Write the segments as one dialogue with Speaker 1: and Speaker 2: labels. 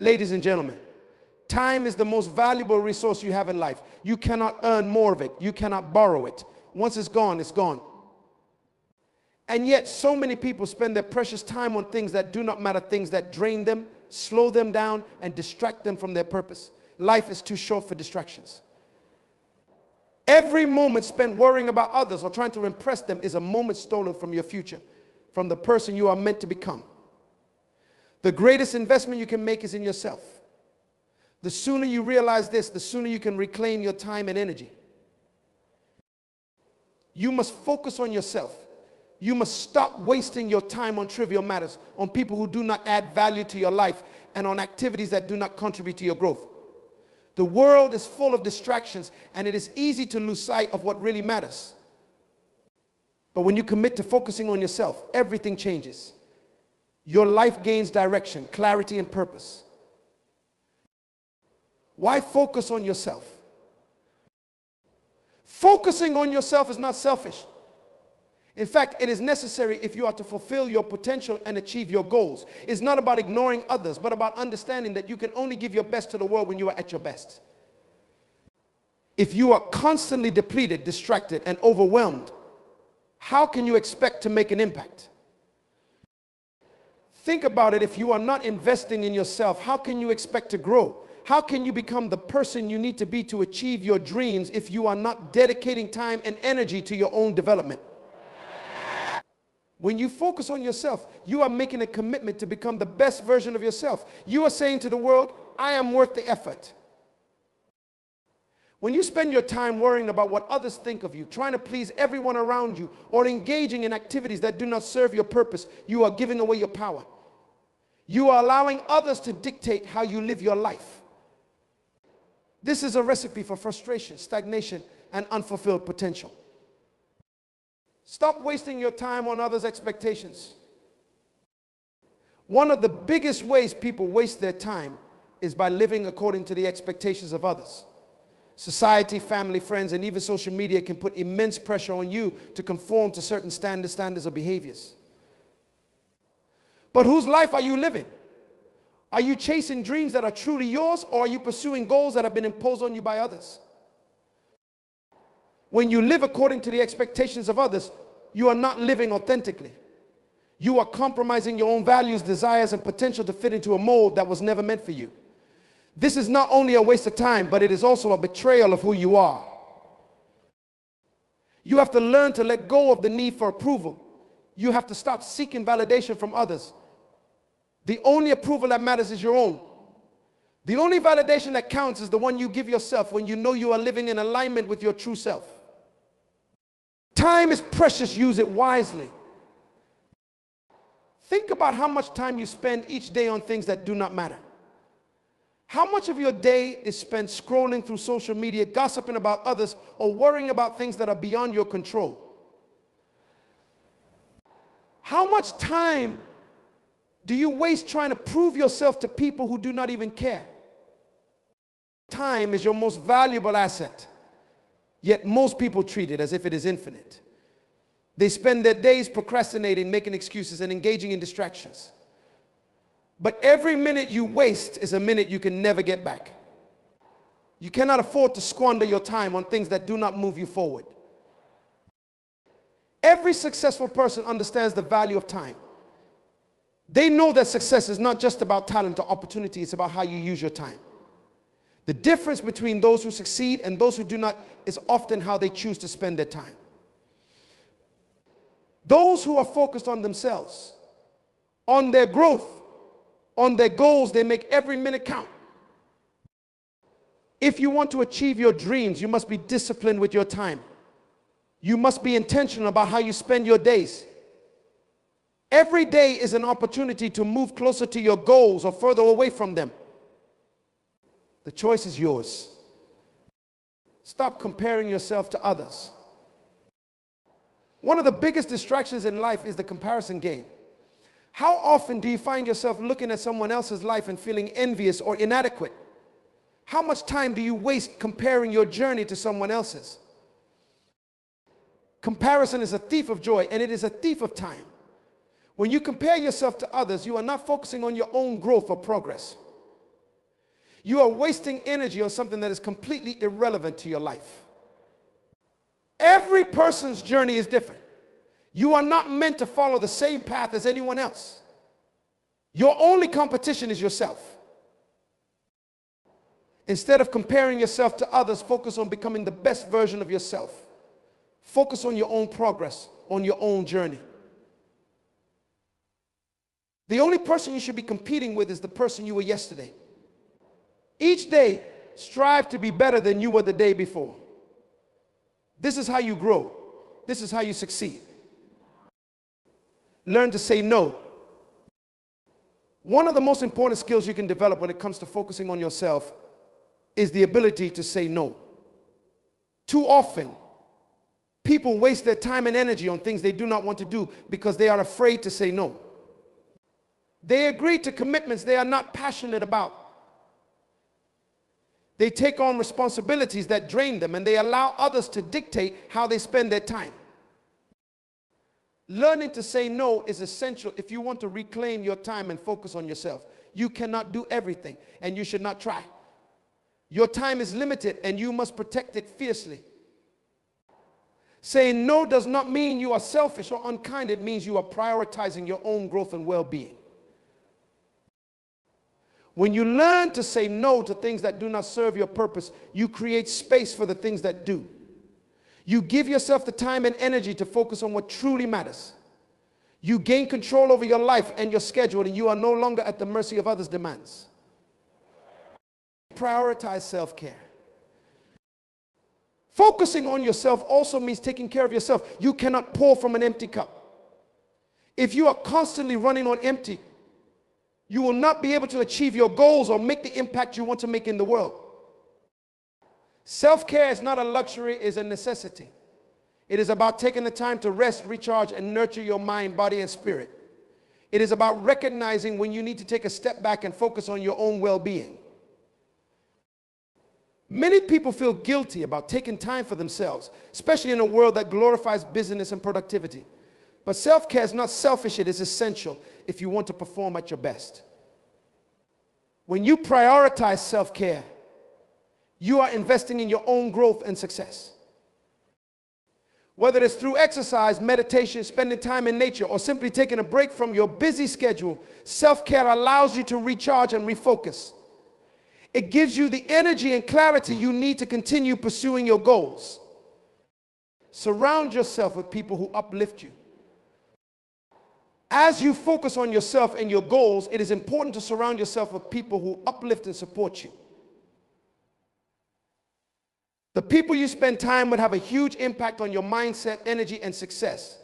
Speaker 1: Ladies and gentlemen, time is the most valuable resource you have in life. You cannot earn more of it. You cannot borrow it. Once it's gone, it's gone. And yet, so many people spend their precious time on things that do not matter, things that drain them, slow them down, and distract them from their purpose. Life is too short for distractions. Every moment spent worrying about others or trying to impress them is a moment stolen from your future, from the person you are meant to become. The greatest investment you can make is in yourself. The sooner you realize this, the sooner you can reclaim your time and energy. You must focus on yourself. You must stop wasting your time on trivial matters, on people who do not add value to your life, and on activities that do not contribute to your growth. The world is full of distractions, and it is easy to lose sight of what really matters. But when you commit to focusing on yourself, everything changes. Your life gains direction, clarity, and purpose. Why focus on yourself? Focusing on yourself is not selfish. In fact, it is necessary if you are to fulfill your potential and achieve your goals. It's not about ignoring others, but about understanding that you can only give your best to the world when you are at your best. If you are constantly depleted, distracted, and overwhelmed, how can you expect to make an impact? Think about it. If you are not investing in yourself, how can you expect to grow? How can you become the person you need to be to achieve your dreams if you are not dedicating time and energy to your own development? When you focus on yourself, you are making a commitment to become the best version of yourself. You are saying to the world, I am worth the effort. When you spend your time worrying about what others think of you, trying to please everyone around you, or engaging in activities that do not serve your purpose, you are giving away your power. You are allowing others to dictate how you live your life. This is a recipe for frustration, stagnation, and unfulfilled potential. Stop wasting your time on others' expectations. One of the biggest ways people waste their time is by living according to the expectations of others. Society, family, friends, and even social media can put immense pressure on you to conform to certain standards or behaviors. But whose life are you living? Are you chasing dreams that are truly yours, or are you pursuing goals that have been imposed on you by others? When you live according to the expectations of others, you are not living authentically. You are compromising your own values, desires, and potential to fit into a mold that was never meant for you. This is not only a waste of time, but it is also a betrayal of who you are. You have to learn to let go of the need for approval. You have to stop seeking validation from others. The only approval that matters is your own. The only validation that counts is the one you give yourself when you know you are living in alignment with your true self. Time is precious. Use it wisely. Think about how much time you spend each day on things that do not matter. How much of your day is spent scrolling through social media, gossiping about others, or worrying about things that are beyond your control? How much time do you waste trying to prove yourself to people who do not even care? Time is your most valuable asset, yet most people treat it as if it is infinite. They spend their days procrastinating, making excuses, and engaging in distractions. But every minute you waste is a minute you can never get back. You cannot afford to squander your time on things that do not move you forward. Every successful person understands the value of time. They know that success is not just about talent or opportunity, it's about how you use your time. The difference between those who succeed and those who do not is often how they choose to spend their time. Those who are focused on themselves, on their growth, on their goals, they make every minute count. If you want to achieve your dreams, you must be disciplined with your time. You must be intentional about how you spend your days. Every day is an opportunity to move closer to your goals or further away from them. The choice is yours. Stop comparing yourself to others. One of the biggest distractions in life is the comparison game. How often do you find yourself looking at someone else's life and feeling envious or inadequate? How much time do you waste comparing your journey to someone else's? Comparison is a thief of joy, and it is a thief of time. When you compare yourself to others, you are not focusing on your own growth or progress. You are wasting energy on something that is completely irrelevant to your life. Every person's journey is different. You are not meant to follow the same path as anyone else. Your only competition is yourself. Instead of comparing yourself to others, focus on becoming the best version of yourself. Focus on your own progress, on your own journey. The only person you should be competing with is the person you were yesterday. Each day, strive to be better than you were the day before. This is how you grow. This is how you succeed. Learn to say no. One of the most important skills you can develop when it comes to focusing on yourself is the ability to say no. Too often, people waste their time and energy on things they do not want to do because they are afraid to say no. They agree to commitments they are not passionate about. They take on responsibilities that drain them, and they allow others to dictate how they spend their time. Learning to say no is essential if you want to reclaim your time and focus on yourself. You cannot do everything, and you should not try. Your time is limited, and you must protect it fiercely. Saying no does not mean you are selfish or unkind. It means you are prioritizing your own growth and well-being. When you learn to say no to things that do not serve your purpose, you create space for the things that do. You give yourself the time and energy to focus on what truly matters. You gain control over your life and your schedule, and you are no longer at the mercy of others' demands. Prioritize self-care. Focusing on yourself also means taking care of yourself. You cannot pour from an empty cup. If you are constantly running on empty, you will not be able to achieve your goals or make the impact you want to make in the world. Self-care is not a luxury, it is a necessity. It is about taking the time to rest, recharge, and nurture your mind, body, and spirit. It is about recognizing when you need to take a step back and focus on your own well-being. Many people feel guilty about taking time for themselves, especially in a world that glorifies business and productivity. But self-care is not selfish, it is essential if you want to perform at your best. When you prioritize self-care, you are investing in your own growth and success. Whether it's through exercise, meditation, spending time in nature, or simply taking a break from your busy schedule, self-care allows you to recharge and refocus. It gives you the energy and clarity you need to continue pursuing your goals. Surround yourself with people who uplift you. As you focus on yourself and your goals, it is important to surround yourself with people who uplift and support you. The people you spend time with have a huge impact on your mindset, energy, and success.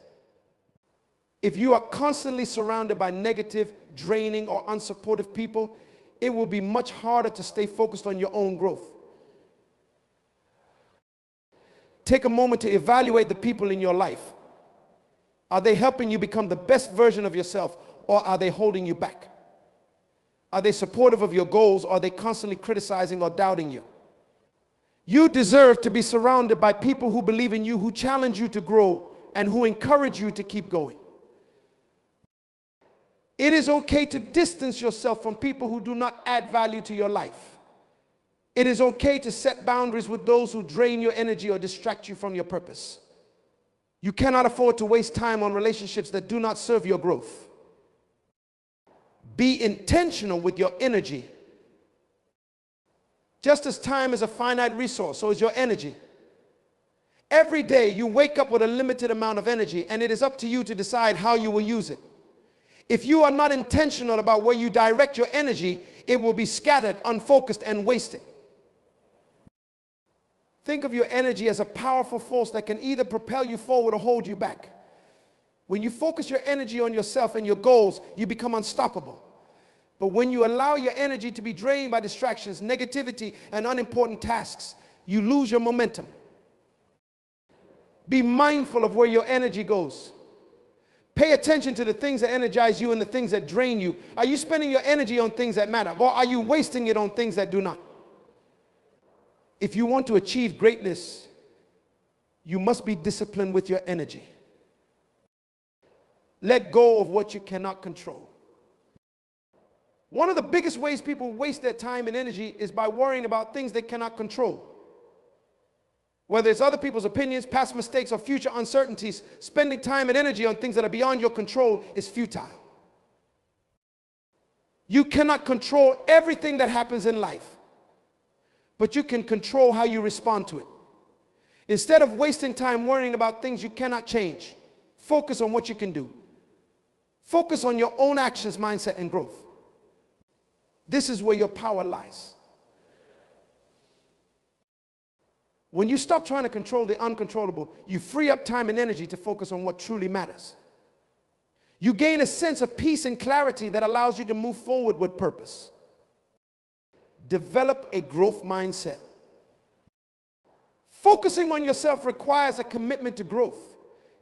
Speaker 1: If you are constantly surrounded by negative, draining, or unsupportive people, it will be much harder to stay focused on your own growth. Take a moment to evaluate the people in your life. Are they helping you become the best version of yourself, or are they holding you back? Are they supportive of your goals, or are they constantly criticizing or doubting you? You deserve to be surrounded by people who believe in you, who challenge you to grow, and who encourage you to keep going. It is okay to distance yourself from people who do not add value to your life. It is okay to set boundaries with those who drain your energy or distract you from your purpose. You cannot afford to waste time on relationships that do not serve your growth. Be intentional with your energy. Just as time is a finite resource, so is your energy. Every day you wake up with a limited amount of energy, and it is up to you to decide how you will use it. If you are not intentional about where you direct your energy, it will be scattered, unfocused, and wasted. Think of your energy as a powerful force that can either propel you forward or hold you back. When you focus your energy on yourself and your goals, you become unstoppable. But when you allow your energy to be drained by distractions, negativity, and unimportant tasks, you lose your momentum. Be mindful of where your energy goes. Pay attention to the things that energize you and the things that drain you. Are you spending your energy on things that matter, or are you wasting it on things that do not? If you want to achieve greatness, you must be disciplined with your energy. Let go of what you cannot control. One of the biggest ways people waste their time and energy is by worrying about things they cannot control. Whether it's other people's opinions, past mistakes, or future uncertainties, spending time and energy on things that are beyond your control is futile. You cannot control everything that happens in life, but you can control how you respond to it. Instead of wasting time worrying about things you cannot change, focus on what you can do. Focus on your own actions, mindset, and growth. This is where your power lies. When you stop trying to control the uncontrollable, you free up time and energy to focus on what truly matters. You gain a sense of peace and clarity that allows you to move forward with purpose. Develop a growth mindset. Focusing on yourself requires a commitment to growth.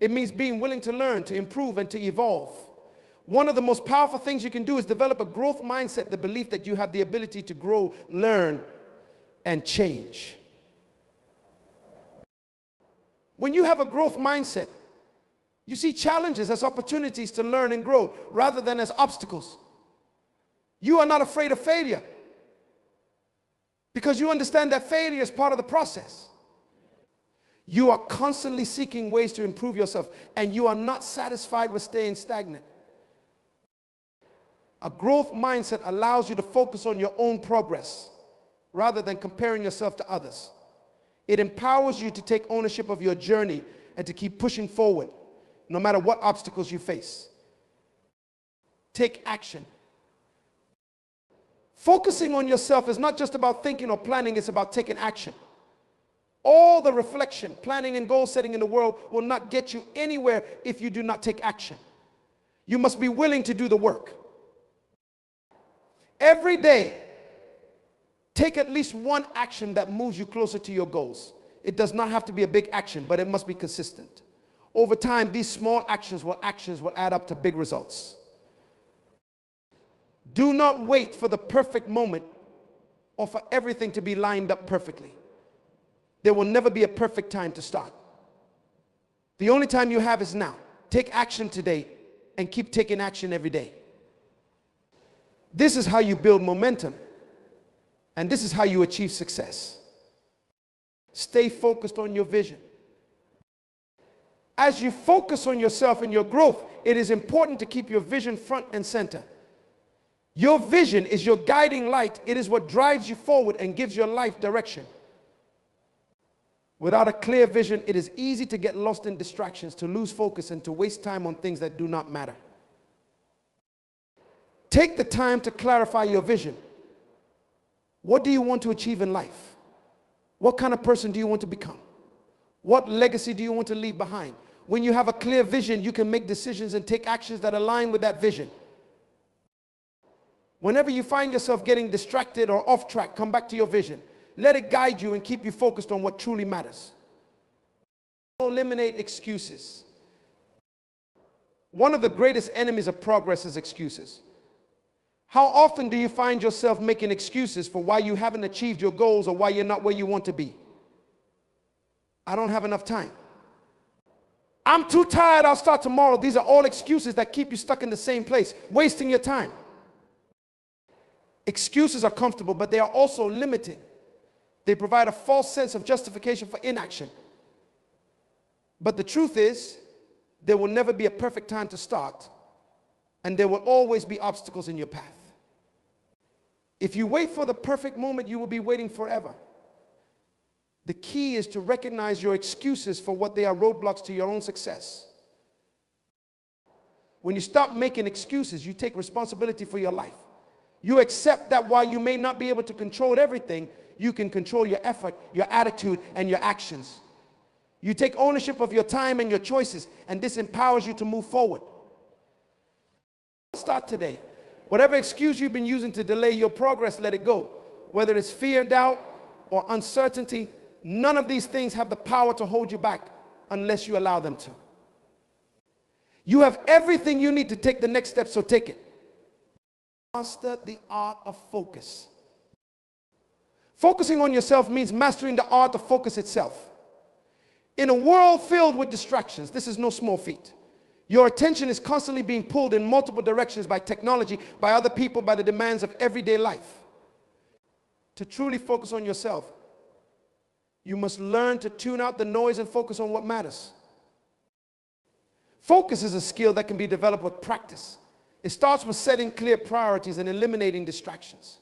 Speaker 1: It means being willing to learn, to improve, and to evolve. One of the most powerful things you can do is develop a growth mindset, the belief that you have the ability to grow, learn, and change. When you have a growth mindset, you see challenges as opportunities to learn and grow rather than as obstacles. You are not afraid of failure because you understand that failure is part of the process. You are constantly seeking ways to improve yourself, and you are not satisfied with staying stagnant. A growth mindset allows you to focus on your own progress rather than comparing yourself to others. It empowers you to take ownership of your journey and to keep pushing forward, no matter what obstacles you face. Take action. Focusing on yourself is not just about thinking or planning, it's about taking action. All the reflection, planning, and goal setting in the world will not get you anywhere if you do not take action. You must be willing to do the work. Every day, take at least one action that moves you closer to your goals. It does not have to be a big action, but it must be consistent. Over time, these small actions will add up to big results. Do not wait for the perfect moment or for everything to be lined up perfectly. There will never be a perfect time to start. The only time you have is now. Take action today and keep taking action every day. This is how you build momentum, and this is how you achieve success. Stay focused on your vision. As you focus on yourself and your growth, it is important to keep your vision front and center. Your vision is your guiding light. It is what drives you forward and gives your life direction. Without a clear vision, it is easy to get lost in distractions, to lose focus, and to waste time on things that do not matter. Take the time to clarify your vision. What do you want to achieve in life? What kind of person do you want to become? What legacy do you want to leave behind? When you have a clear vision, you can make decisions and take actions that align with that vision. Whenever you find yourself getting distracted or off track, come back to your vision. Let it guide you and keep you focused on what truly matters. Eliminate excuses. One of the greatest enemies of progress is excuses. How often do you find yourself making excuses for why you haven't achieved your goals or why you're not where you want to be? I don't have enough time. I'm too tired, I'll start tomorrow. These are all excuses that keep you stuck in the same place, wasting your time. Excuses are comfortable, but they are also limiting. They provide a false sense of justification for inaction. But the truth is, there will never be a perfect time to start, and there will always be obstacles in your path. If you wait for the perfect moment, you will be waiting forever. The key is to recognize your excuses for what they are roadblocks to your own success. When you stop making excuses, you take responsibility for your life. You accept that while you may not be able to control everything, you can control your effort, your attitude, and your actions. You take ownership of your time and your choices, and this empowers you to move forward. Start today. Whatever excuse you've been using to delay your progress, let it go. Whether it's fear, doubt, or uncertainty, none of these things have the power to hold you back unless you allow them to. You have everything you need to take the next step, so take it. Master the art of focus. Focusing on yourself means mastering the art of focus itself. In a world filled with distractions, this is no small feat. Your attention is constantly being pulled in multiple directions by technology, by other people, by the demands of everyday life. To truly focus on yourself, you must learn to tune out the noise and focus on what matters. Focus is a skill that can be developed with practice. It starts with setting clear priorities and eliminating distractions.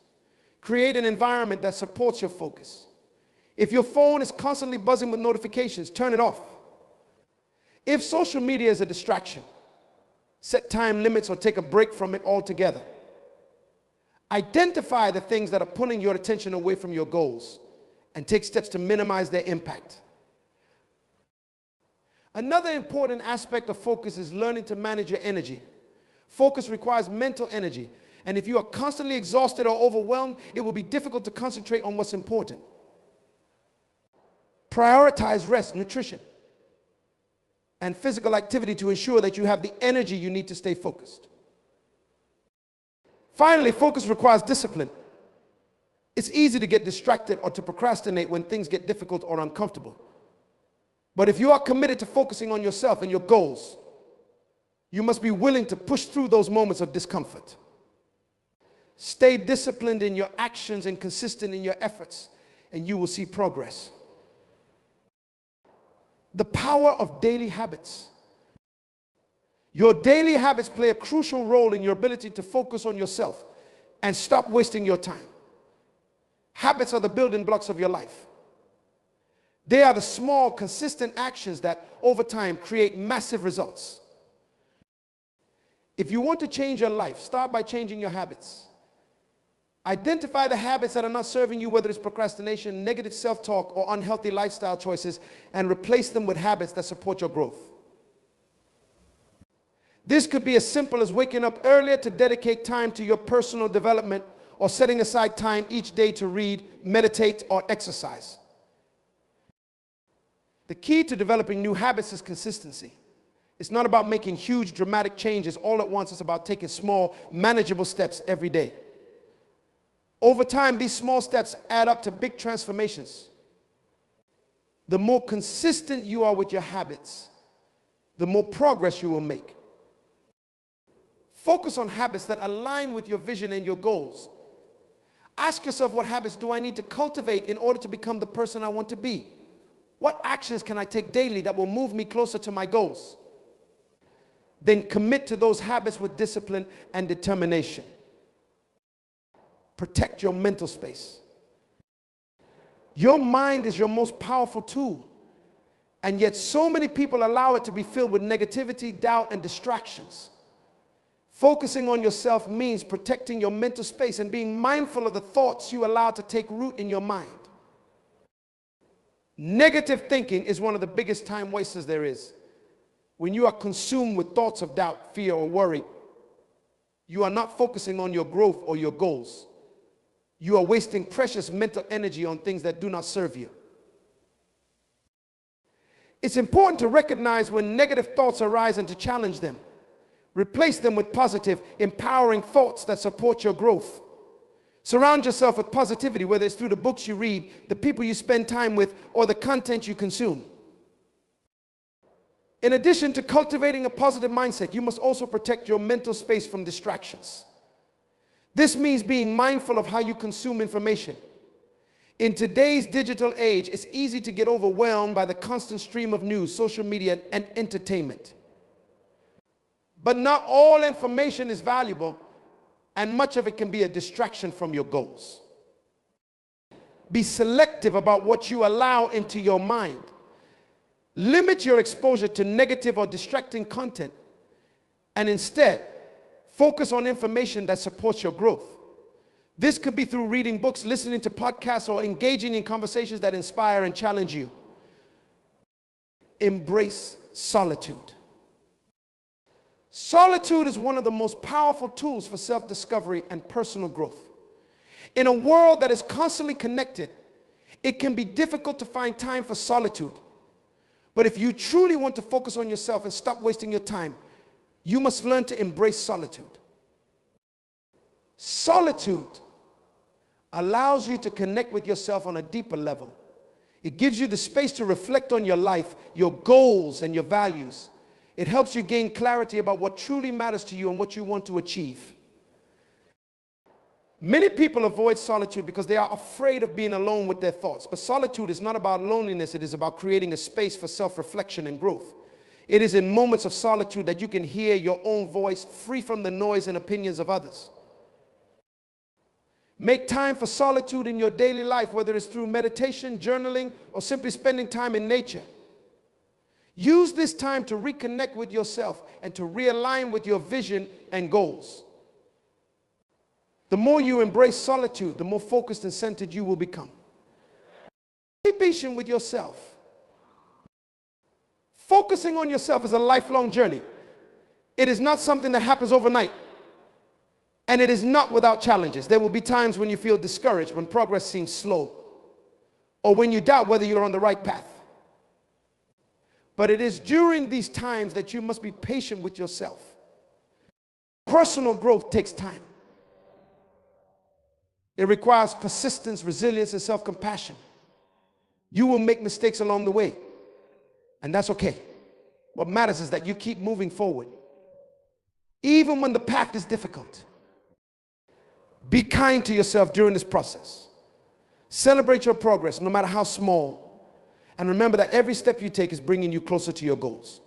Speaker 1: Create an environment that supports your focus. If your phone is constantly buzzing with notifications, turn it off. If social media is a distraction, set time limits or take a break from it altogether. Identify the things that are pulling your attention away from your goals and take steps to minimize their impact. Another important aspect of focus is learning to manage your energy. Focus requires mental energy, and if you are constantly exhausted or overwhelmed, it will be difficult to concentrate on what's important. Prioritize rest, nutrition, and physical activity to ensure that you have the energy you need to stay focused. Finally, focus requires discipline. It's easy to get distracted or to procrastinate when things get difficult or uncomfortable. But if you are committed to focusing on yourself and your goals, you must be willing to push through those moments of discomfort. Stay disciplined in your actions and consistent in your efforts, and you will see progress. The power of daily habits. Your daily habits play a crucial role in your ability to focus on yourself and stop wasting your time. Habits are the building blocks of your life. They are the small, consistent actions that, over time, create massive results. If you want to change your life, start by changing your habits. Identify the habits that are not serving you, whether it's procrastination, negative self-talk, or unhealthy lifestyle choices, and replace them with habits that support your growth. This could be as simple as waking up earlier to dedicate time to your personal development, or setting aside time each day to read, meditate, or exercise. The key to developing new habits is consistency. It's not about making huge, dramatic changes all at once. It's about taking small, manageable steps every day. Over time, these small steps add up to big transformations. The more consistent you are with your habits, the more progress you will make. Focus on habits that align with your vision and your goals. Ask yourself, what habits do I need to cultivate in order to become the person I want to be? What actions can I take daily that will move me closer to my goals? Then commit to those habits with discipline and determination. Protect your mental space. Your mind is your most powerful tool, and yet so many people allow it to be filled with negativity, doubt, and distractions. Focusing on yourself means protecting your mental space and being mindful of the thoughts you allow to take root in your mind. Negative thinking is one of the biggest time wasters there is. When you are consumed with thoughts of doubt, fear, or worry, you are not focusing on your growth or your goals. You are wasting precious mental energy on things that do not serve you. It's important to recognize when negative thoughts arise and to challenge them. Replace them with positive, empowering thoughts that support your growth. Surround yourself with positivity, whether it's through the books you read, the people you spend time with, or the content you consume. In addition to cultivating a positive mindset, you must also protect your mental space from distractions. This means being mindful of how you consume information. In today's digital age, it's easy to get overwhelmed by the constant stream of news, social media, and entertainment. But not all information is valuable, and much of it can be a distraction from your goals. Be selective about what you allow into your mind. Limit your exposure to negative or distracting content, and instead, focus on information that supports your growth. This could be through reading books, listening to podcasts, or engaging in conversations that inspire and challenge you. Embrace solitude. Solitude is one of the most powerful tools for self-discovery and personal growth. In a world that is constantly connected, it can be difficult to find time for solitude. But if you truly want to focus on yourself and stop wasting your time, you must learn to embrace solitude. Solitude allows you to connect with yourself on a deeper level. It gives you the space to reflect on your life, your goals, and your values. It helps you gain clarity about what truly matters to you and what you want to achieve. Many people avoid solitude because they are afraid of being alone with their thoughts. But solitude is not about loneliness. It is about creating a space for self-reflection and growth. It is in moments of solitude that you can hear your own voice, free from the noise and opinions of others. Make time for solitude in your daily life, whether it's through meditation, journaling, or simply spending time in nature. Use this time to reconnect with yourself and to realign with your vision and goals. The more you embrace solitude, the more focused and centered you will become. Be patient with yourself. Focusing on yourself is a lifelong journey. It is not something that happens overnight. And it is not without challenges. There will be times when you feel discouraged, when progress seems slow, or when you doubt whether you're on the right path. But it is during these times that you must be patient with yourself. Personal growth takes time. It requires persistence, resilience, and self-compassion. You will make mistakes along the way, and that's okay. What matters is that you keep moving forward, even when the path is difficult. Be kind to yourself during this process. Celebrate your progress, no matter how small. And remember that every step you take is bringing you closer to your goals.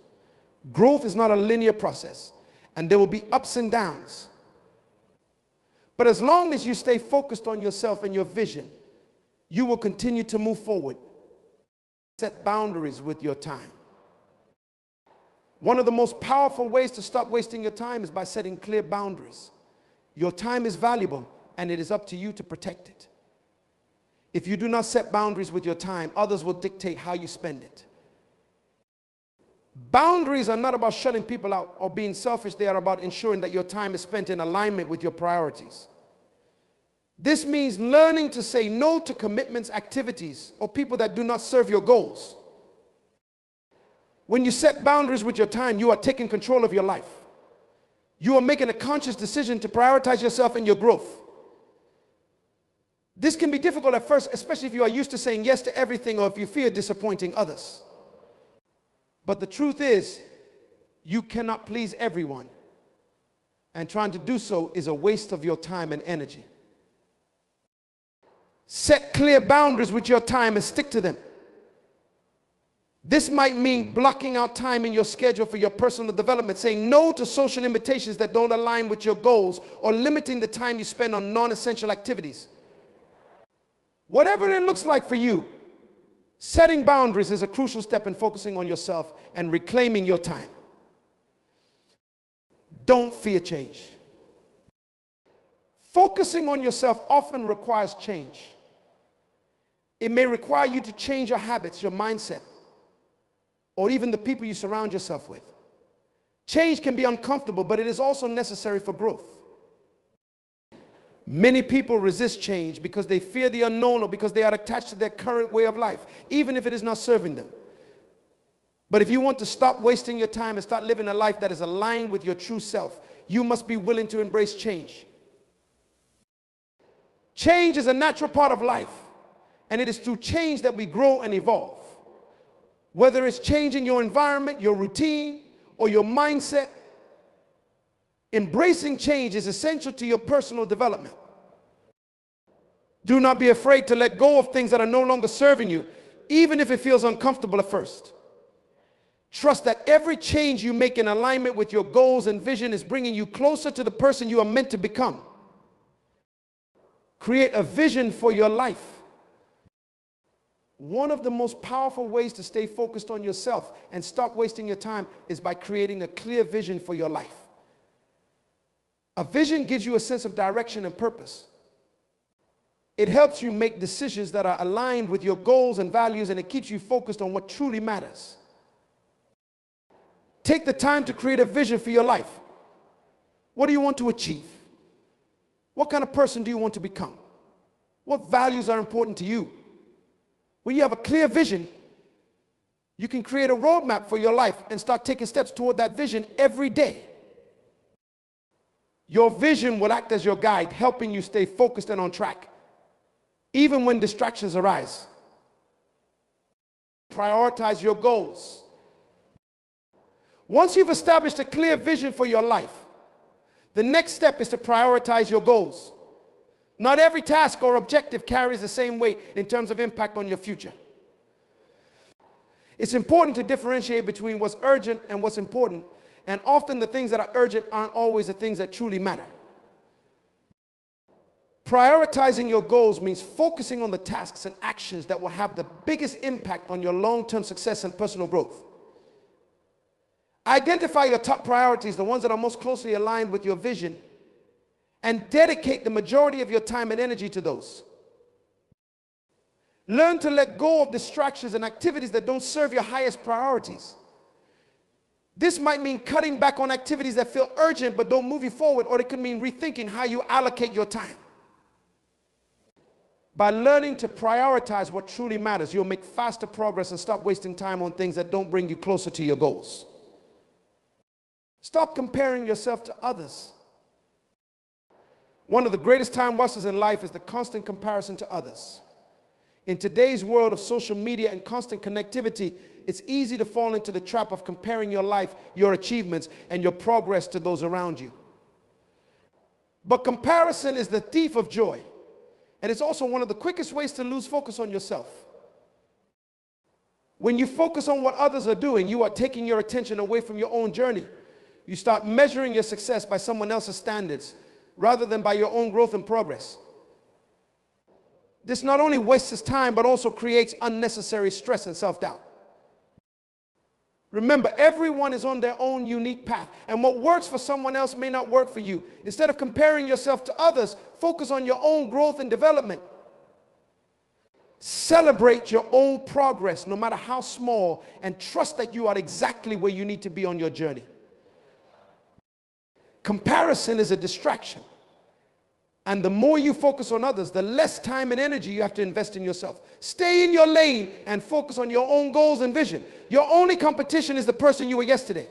Speaker 1: Growth is not a linear process, and there will be ups and downs. But as long as you stay focused on yourself and your vision, you will continue to move forward. Set boundaries with your time. One of the most powerful ways to stop wasting your time is by setting clear boundaries. Your time is valuable, and it is up to you to protect it. If you do not set boundaries with your time, others will dictate how you spend it. Boundaries are not about shutting people out or being selfish. They are about ensuring that your time is spent in alignment with your priorities. This means learning to say no to commitments, activities, or people that do not serve your goals. When you set boundaries with your time, you are taking control of your life. You are making a conscious decision to prioritize yourself and your growth. This can be difficult at first, especially if you are used to saying yes to everything or if you fear disappointing others. But the truth is, you cannot please everyone. And trying to do so is a waste of your time and energy. Set clear boundaries with your time and stick to them. This might mean blocking out time in your schedule for your personal development, saying no to social invitations that don't align with your goals, or limiting the time you spend on non-essential activities. Whatever it looks like for you, setting boundaries is a crucial step in focusing on yourself and reclaiming your time. Don't fear change. Focusing on yourself often requires change. It may require you to change your habits, your mindset, or even the people you surround yourself with. Change can be uncomfortable, but it is also necessary for growth. Many people resist change because they fear the unknown or because they are attached to their current way of life, even if it is not serving them. But if you want to stop wasting your time and start living a life that is aligned with your true self, you must be willing to embrace change. Change is a natural part of life, and it is through change that we grow and evolve. Whether it's changing your environment, your routine, or your mindset, embracing change is essential to your personal development. Do not be afraid to let go of things that are no longer serving you, even if it feels uncomfortable at first. Trust that every change you make in alignment with your goals and vision is bringing you closer to the person you are meant to become. Create a vision for your life. One of the most powerful ways to stay focused on yourself and stop wasting your time is by creating a clear vision for your life. A vision gives you a sense of direction and purpose. It helps you make decisions that are aligned with your goals and values, and it keeps you focused on what truly matters. Take the time to create a vision for your life. What do you want to achieve? What kind of person do you want to become? What values are important to you? When you have a clear vision, you can create a roadmap for your life and start taking steps toward that vision every day. Your vision will act as your guide, helping you stay focused and on track, even when distractions arise. Prioritize your goals. Once you've established a clear vision for your life, the next step is to prioritize your goals. Not every task or objective carries the same weight in terms of impact on your future. It's important to differentiate between what's urgent and what's important, and often the things that are urgent aren't always the things that truly matter. Prioritizing your goals means focusing on the tasks and actions that will have the biggest impact on your long-term success and personal growth. Identify your top priorities, the ones that are most closely aligned with your vision, and dedicate the majority of your time and energy to those. Learn to let go of distractions and activities that don't serve your highest priorities. This might mean cutting back on activities that feel urgent but don't move you forward, or it could mean rethinking how you allocate your time. By learning to prioritize what truly matters, you'll make faster progress and stop wasting time on things that don't bring you closer to your goals. Stop comparing yourself to others. One of the greatest time wasters in life is the constant comparison to others. In today's world of social media and constant connectivity, it's easy to fall into the trap of comparing your life, your achievements, and your progress to those around you. But comparison is the thief of joy. And it's also one of the quickest ways to lose focus on yourself. When you focus on what others are doing, you are taking your attention away from your own journey. You start measuring your success by someone else's standards rather than by your own growth and progress. This not only wastes time, but also creates unnecessary stress and self-doubt. Remember, everyone is on their own unique path, and what works for someone else may not work for you. Instead of comparing yourself to others, focus on your own growth and development. Celebrate your own progress, no matter how small, and trust that you are exactly where you need to be on your journey. Comparison is a distraction. And the more you focus on others, the less time and energy you have to invest in yourself. Stay in your lane and focus on your own goals and vision. Your only competition is the person you were yesterday.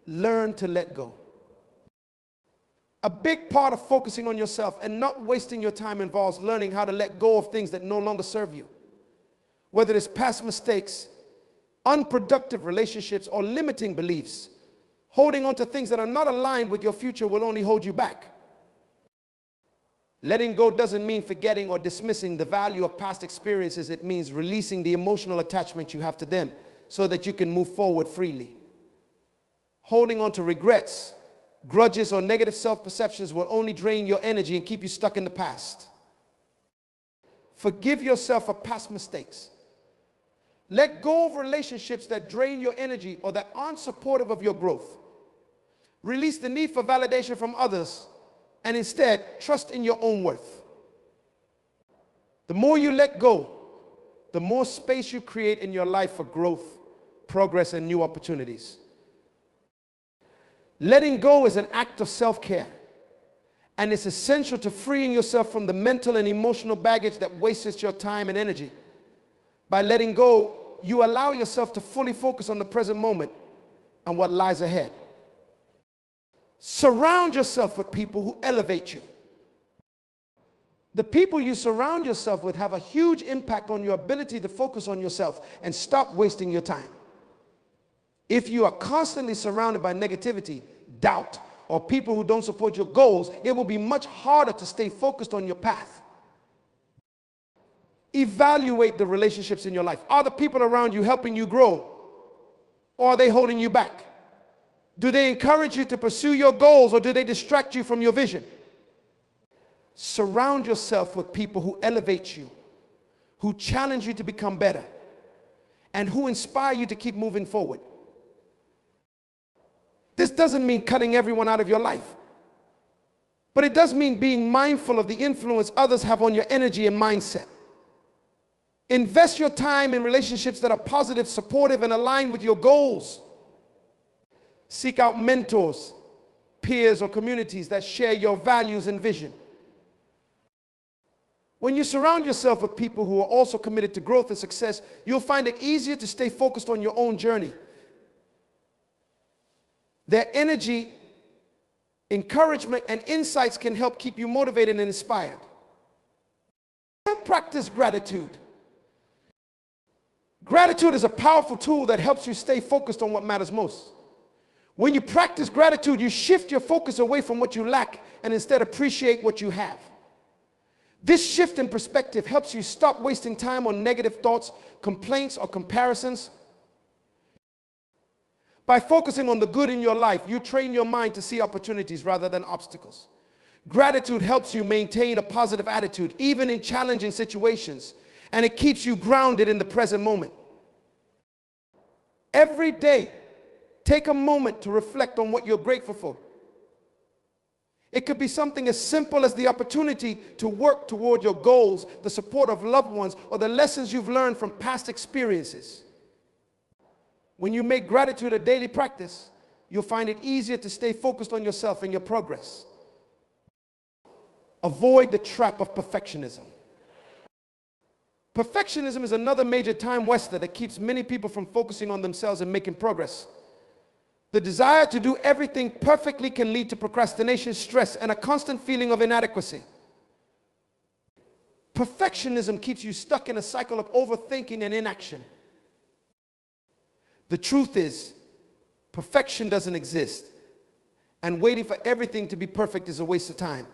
Speaker 1: Learn to let go. A big part of focusing on yourself and not wasting your time involves learning how to let go of things that no longer serve you. Whether it's past mistakes, unproductive relationships, or limiting beliefs, holding on to things that are not aligned with your future will only hold you back. Letting go doesn't mean forgetting or dismissing the value of past experiences. It means releasing the emotional attachment you have to them so that you can move forward freely. Holding on to regrets, grudges, or negative self-perceptions will only drain your energy and keep you stuck in the past. Forgive yourself for past mistakes. Let go of relationships that drain your energy or that aren't supportive of your growth. Release the need for validation from others and instead trust in your own worth. The more you let go, the more space you create in your life for growth, progress, and new opportunities. Letting go is an act of self-care, and it's essential to freeing yourself from the mental and emotional baggage that wastes your time and energy. By letting go, you allow yourself to fully focus on the present moment and what lies ahead. Surround yourself with people who elevate you. The people you surround yourself with have a huge impact on your ability to focus on yourself and stop wasting your time. If you are constantly surrounded by negativity, doubt, or people who don't support your goals, it will be much harder to stay focused on your path. Evaluate the relationships in your life. Are the people around you helping you grow, or are they holding you back? Do they encourage you to pursue your goals, or do they distract you from your vision? Surround yourself with people who elevate you, who challenge you to become better, and who inspire you to keep moving forward. This doesn't mean cutting everyone out of your life, but it does mean being mindful of the influence others have on your energy and mindset. Invest your time in relationships that are positive, supportive, and aligned with your goals. Seek out mentors, peers, or communities that share your values and vision. When you surround yourself with people who are also committed to growth and success, you'll find it easier to stay focused on your own journey. Their energy, encouragement, and insights can help keep you motivated and inspired. Practice gratitude. Gratitude is a powerful tool that helps you stay focused on what matters most. When you practice gratitude, you shift your focus away from what you lack and instead appreciate what you have. This shift in perspective helps you stop wasting time on negative thoughts, complaints, or comparisons. By focusing on the good in your life, you train your mind to see opportunities rather than obstacles. Gratitude helps you maintain a positive attitude, even in challenging situations, and it keeps you grounded in the present moment. Every day, take a moment to reflect on what you're grateful for. It could be something as simple as the opportunity to work toward your goals, the support of loved ones, or the lessons you've learned from past experiences. When you make gratitude a daily practice, you'll find it easier to stay focused on yourself and your progress. Avoid the trap of perfectionism. Perfectionism is another major time waster that keeps many people from focusing on themselves and making progress. The desire to do everything perfectly can lead to procrastination, stress, and a constant feeling of inadequacy. Perfectionism keeps you stuck in a cycle of overthinking and inaction. The truth is, perfection doesn't exist, and waiting for everything to be perfect is a waste of time.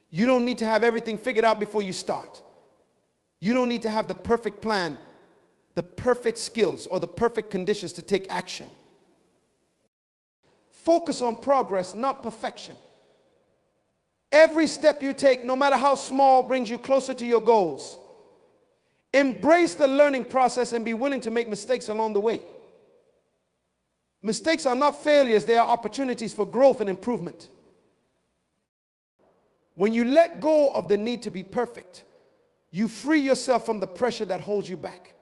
Speaker 1: You don't need to have everything figured out before you start. You don't need to have the perfect plan, the perfect skills, or the perfect conditions to take action. Focus on progress, not perfection. Every step you take, no matter how small, brings you closer to your goals. Embrace the learning process and be willing to make mistakes along the way. Mistakes are not failures, they are opportunities for growth and improvement. When you let go of the need to be perfect, you free yourself from the pressure that holds you back.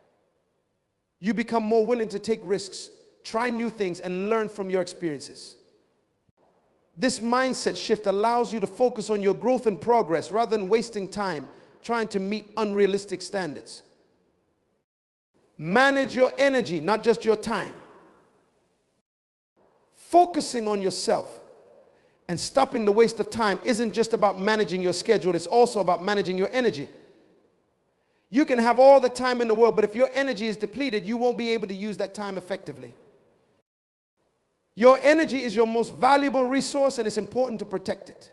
Speaker 1: You become more willing to take risks, try new things, and learn from your experiences. This mindset shift allows you to focus on your growth and progress rather than wasting time trying to meet unrealistic standards. Manage your energy, not just your time. Focusing on yourself and stopping the waste of time isn't just about managing your schedule, it's also about managing your energy. You can have all the time in the world, but if your energy is depleted, you won't be able to use that time effectively. Your energy is your most valuable resource, and it's important to protect it.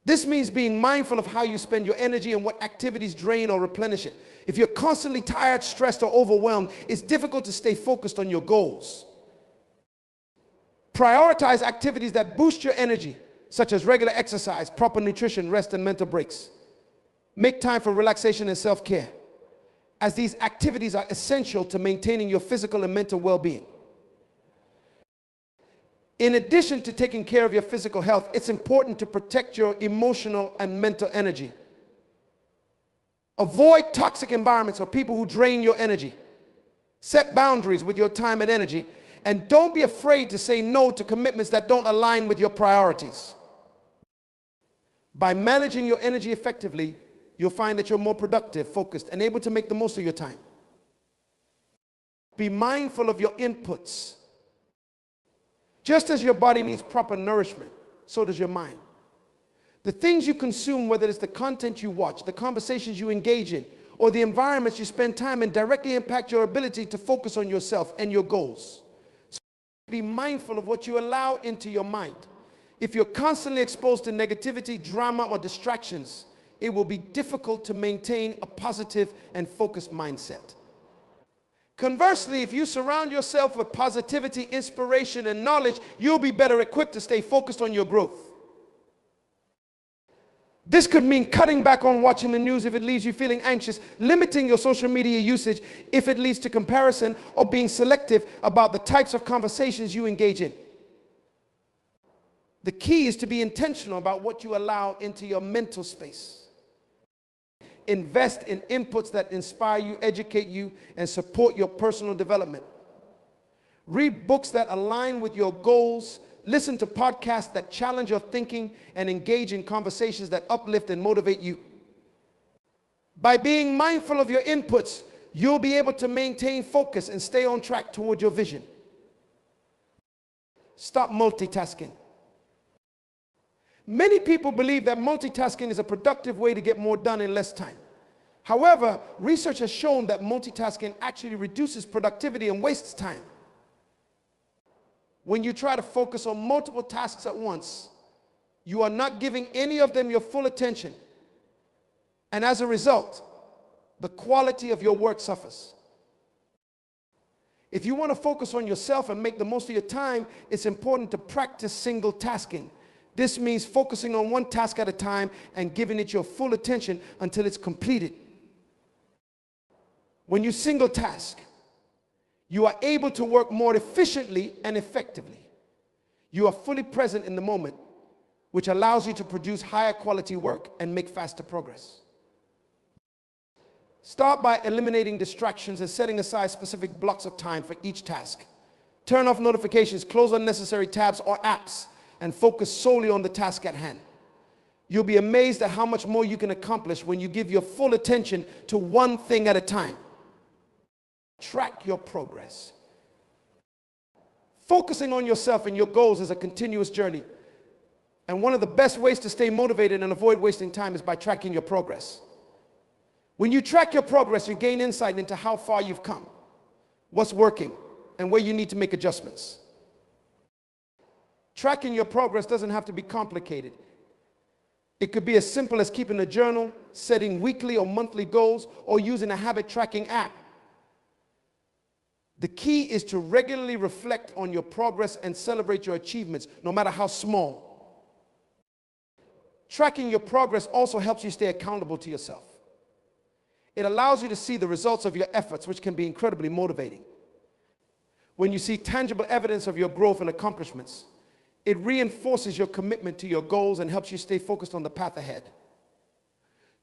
Speaker 1: This means being mindful of how you spend your energy and what activities drain or replenish it. If you're constantly tired, stressed, or overwhelmed, it's difficult to stay focused on your goals. Prioritize activities that boost your energy, such as regular exercise, proper nutrition, rest, and mental breaks. Make time for relaxation and self-care, as these activities are essential to maintaining your physical and mental well-being. In addition to taking care of your physical health, it's important to protect your emotional and mental energy. Avoid toxic environments or people who drain your energy. Set boundaries with your time and energy, and don't be afraid to say no to commitments that don't align with your priorities. By managing your energy effectively, you'll find that you're more productive, focused, and able to make the most of your time. Be mindful of your inputs. Just as your body needs proper nourishment, so does your mind. The things you consume, whether it's the content you watch, the conversations you engage in, or the environments you spend time in, directly impact your ability to focus on yourself and your goals. So be mindful of what you allow into your mind. If you're constantly exposed to negativity, drama, or distractions, it will be difficult to maintain a positive and focused mindset. Conversely, if you surround yourself with positivity, inspiration, and knowledge, you'll be better equipped to stay focused on your growth. This could mean cutting back on watching the news if it leaves you feeling anxious, limiting your social media usage if it leads to comparison, or being selective about the types of conversations you engage in. The key is to be intentional about what you allow into your mental space. Invest in inputs that inspire you, educate you, and support your personal development. Read books that align with your goals. Listen to podcasts that challenge your thinking, and engage in conversations that uplift and motivate you. By being mindful of your inputs, you'll be able to maintain focus and stay on track toward your vision. Stop multitasking. Many people believe that multitasking is a productive way to get more done in less time. However, research has shown that multitasking actually reduces productivity and wastes time. When you try to focus on multiple tasks at once, you are not giving any of them your full attention. And as a result, the quality of your work suffers. If you want to focus on yourself and make the most of your time, it's important to practice single tasking. This means focusing on one task at a time and giving it your full attention until it's completed. When you single task, you are able to work more efficiently and effectively. You are fully present in the moment, which allows you to produce higher quality work and make faster progress. Start by eliminating distractions and setting aside specific blocks of time for each task. Turn off notifications, close unnecessary tabs or apps, and focus solely on the task at hand. You'll be amazed at how much more you can accomplish when you give your full attention to one thing at a time. Track your progress. Focusing on yourself and your goals is a continuous journey. And one of the best ways to stay motivated and avoid wasting time is by tracking your progress. When you track your progress, you gain insight into how far you've come, what's working, and where you need to make adjustments. Tracking your progress doesn't have to be complicated. It could be as simple as keeping a journal, setting weekly or monthly goals, or using a habit tracking app. The key is to regularly reflect on your progress and celebrate your achievements, no matter how small. Tracking your progress also helps you stay accountable to yourself. It allows you to see the results of your efforts, which can be incredibly motivating. When you see tangible evidence of your growth and accomplishments, it reinforces your commitment to your goals and helps you stay focused on the path ahead.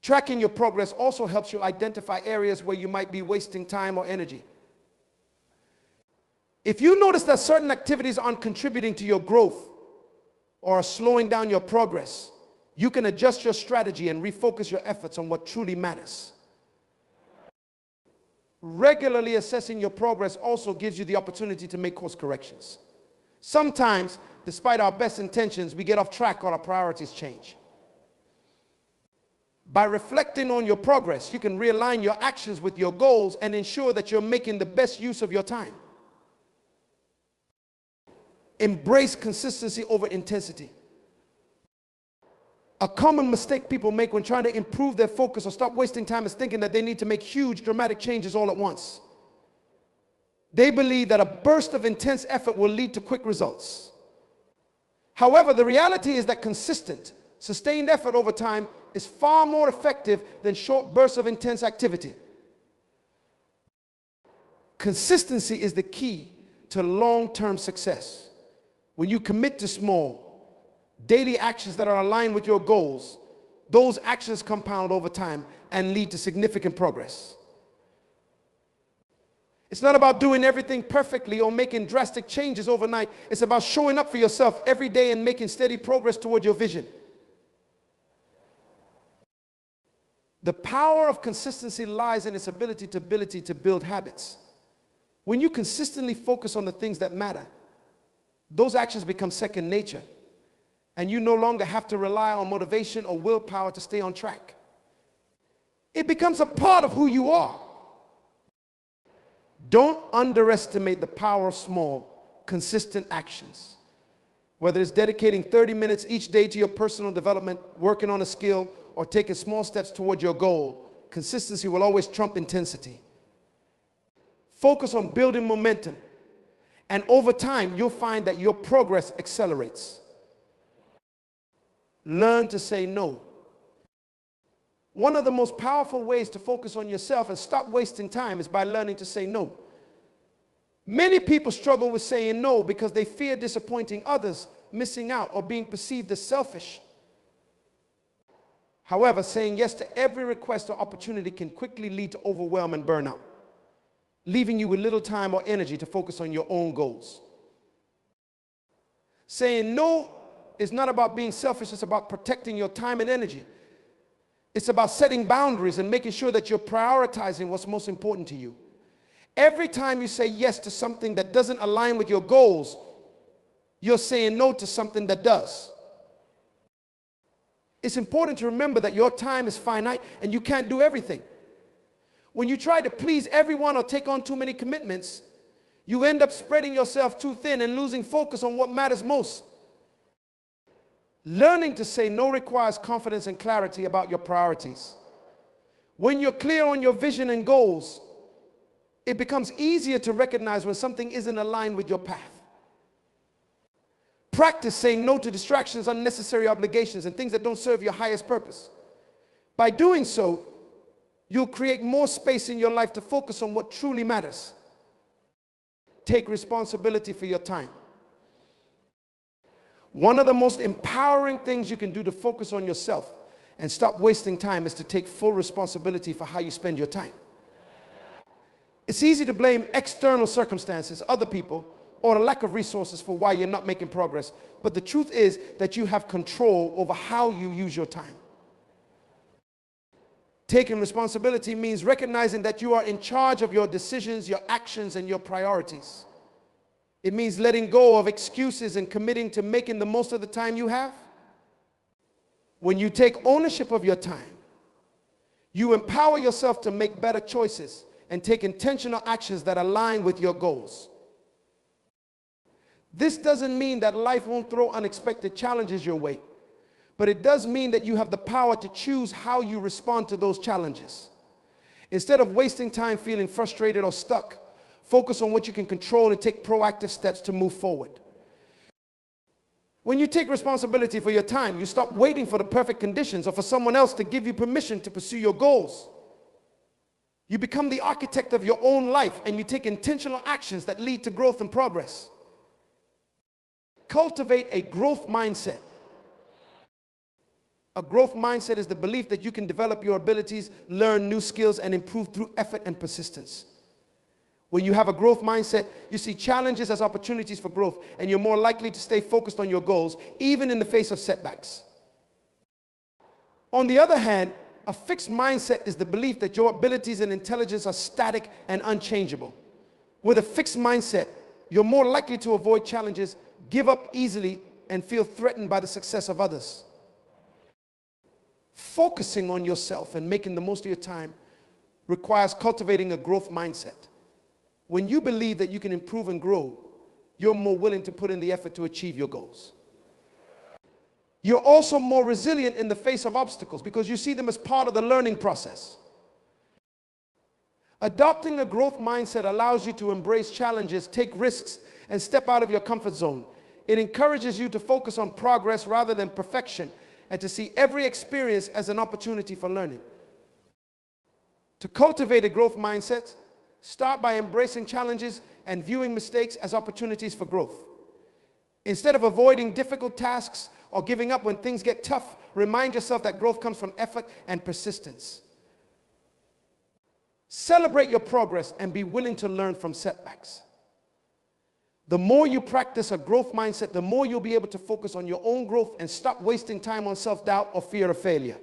Speaker 1: Tracking your progress also helps you identify areas where you might be wasting time or energy. If you notice that certain activities aren't contributing to your growth or are slowing down your progress, you can adjust your strategy and refocus your efforts on what truly matters. Regularly assessing your progress also gives you the opportunity to make course corrections. Sometimes, despite our best intentions, we get off track or our priorities change. By reflecting on your progress, you can realign your actions with your goals and ensure that you're making the best use of your time. Embrace consistency over intensity. A common mistake people make when trying to improve their focus or stop wasting time is thinking that they need to make huge, dramatic changes all at once. They believe that a burst of intense effort will lead to quick results. However, the reality is that consistent, sustained effort over time is far more effective than short bursts of intense activity. Consistency is the key to long-term success. When you commit to small, daily actions that are aligned with your goals, those actions compound over time and lead to significant progress. It's not about doing everything perfectly or making drastic changes overnight. It's about showing up for yourself every day and making steady progress toward your vision. The power of consistency lies in its ability to build habits. When you consistently focus on the things that matter, those actions become second nature, and you no longer have to rely on motivation or willpower to stay on track. It becomes a part of who you are. Don't underestimate the power of small, consistent actions. Whether it's dedicating 30 minutes each day to your personal development, working on a skill, or taking small steps toward your goal, consistency will always trump intensity. Focus on building momentum, and over time, you'll find that your progress accelerates. Learn to say no. One of the most powerful ways to focus on yourself and stop wasting time is by learning to say no. Many people struggle with saying no because they fear disappointing others, missing out, or being perceived as selfish. However, saying yes to every request or opportunity can quickly lead to overwhelm and burnout, leaving you with little time or energy to focus on your own goals. Saying no is not about being selfish, it's about protecting your time and energy. It's about setting boundaries and making sure that you're prioritizing what's most important to you. Every time you say yes to something that doesn't align with your goals, you're saying no to something that does. It's important to remember that your time is finite and you can't do everything. When you try to please everyone or take on too many commitments, you end up spreading yourself too thin and losing focus on what matters most. Learning to say no requires confidence and clarity about your priorities. When you're clear on your vision and goals, it becomes easier to recognize when something isn't aligned with your path. Practice saying no to distractions, unnecessary obligations, and things that don't serve your highest purpose. By doing so, you'll create more space in your life to focus on what truly matters. Take responsibility for your time. One of the most empowering things you can do to focus on yourself and stop wasting time is to take full responsibility for how you spend your time. It's easy to blame external circumstances, other people, or a lack of resources for why you're not making progress. But the truth is that you have control over how you use your time. Taking responsibility means recognizing that you are in charge of your decisions, your actions, and your priorities. It means letting go of excuses and committing to making the most of the time you have. When you take ownership of your time, you empower yourself to make better choices and take intentional actions that align with your goals. This doesn't mean that life won't throw unexpected challenges your way, but it does mean that you have the power to choose how you respond to those challenges. Instead of wasting time feeling frustrated or stuck, focus on what you can control and take proactive steps to move forward. When you take responsibility for your time, you stop waiting for the perfect conditions or for someone else to give you permission to pursue your goals. You become the architect of your own life, and you take intentional actions that lead to growth and progress. Cultivate a growth mindset. A growth mindset is the belief that you can develop your abilities, learn new skills, and improve through effort and persistence. When you have a growth mindset, you see challenges as opportunities for growth, and you're more likely to stay focused on your goals, even in the face of setbacks. On the other hand, a fixed mindset is the belief that your abilities and intelligence are static and unchangeable. With a fixed mindset, you're more likely to avoid challenges, give up easily, and feel threatened by the success of others. Focusing on yourself and making the most of your time requires cultivating a growth mindset. When you believe that you can improve and grow, you're more willing to put in the effort to achieve your goals. You're also more resilient in the face of obstacles because you see them as part of the learning process. Adopting a growth mindset allows you to embrace challenges, take risks, and step out of your comfort zone. It encourages you to focus on progress rather than perfection, and to see every experience as an opportunity for learning. To cultivate a growth mindset, start by embracing challenges and viewing mistakes as opportunities for growth. Instead of avoiding difficult tasks or giving up when things get tough, remind yourself that growth comes from effort and persistence. Celebrate your progress and be willing to learn from setbacks. The more you practice a growth mindset, the more you'll be able to focus on your own growth and stop wasting time on self-doubt or fear of failure.